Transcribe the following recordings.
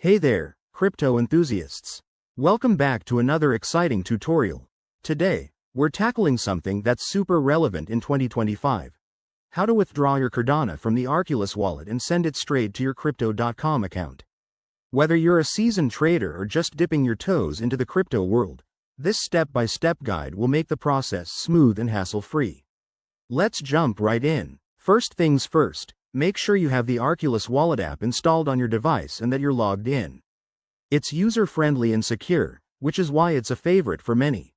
Hey there, crypto enthusiasts. Welcome back to another exciting tutorial. Today, we're tackling something that's super relevant in 2025. How to withdraw your Cardano from the Arculus wallet and send it straight to your Crypto.com account. Whether you're a seasoned trader or just dipping your toes into the crypto world, this step-by-step guide will make the process smooth and hassle-free. Let's jump right in. First things first. Make sure you have the Arculus Wallet app installed on your device and that you're logged in. It's user-friendly and secure, which is why it's a favorite for many.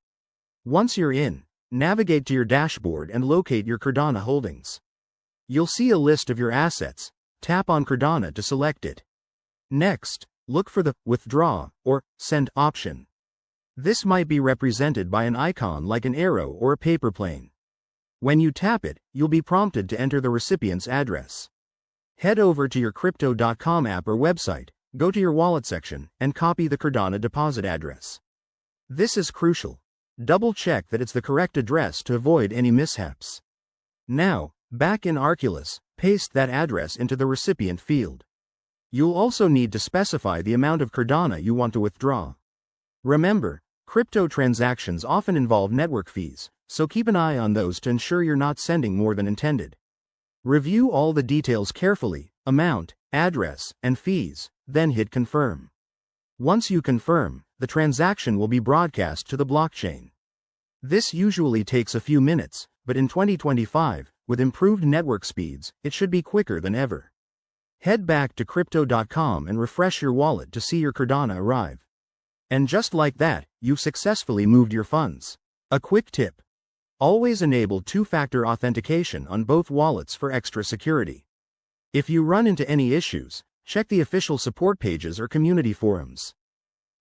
Once you're in, navigate to your dashboard and locate your Cardano holdings. You'll see a list of your assets. Tap on Cardano to select it. Next, look for the Withdraw or Send option. This might be represented by an icon like an arrow or a paper plane. When you tap it, you'll be prompted to enter the recipient's address. Head over to your Crypto.com app or website, go to your wallet section, and copy the Cardano deposit address. This is crucial. Double-check that it's the correct address to avoid any mishaps. Now, back in Arculus, paste that address into the recipient field. You'll also need to specify the amount of Cardano you want to withdraw. Remember, crypto transactions often involve network fees, so keep an eye on those to ensure you're not sending more than intended. Review all the details carefully, amount, address, and fees, then hit confirm. Once you confirm, the transaction will be broadcast to the blockchain. This usually takes a few minutes, but in 2025, with improved network speeds, it should be quicker than ever. Head back to Crypto.com and refresh your wallet to see your Cardano arrive. And just like that, you've successfully moved your funds. A quick tip. Always enable two-factor authentication on both wallets for extra security. If you run into any issues, check the official support pages or community forums.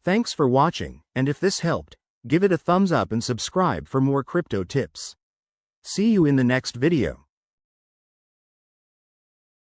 Thanks for watching, and if this helped, give it a thumbs up and subscribe for more crypto tips. See you in the next video.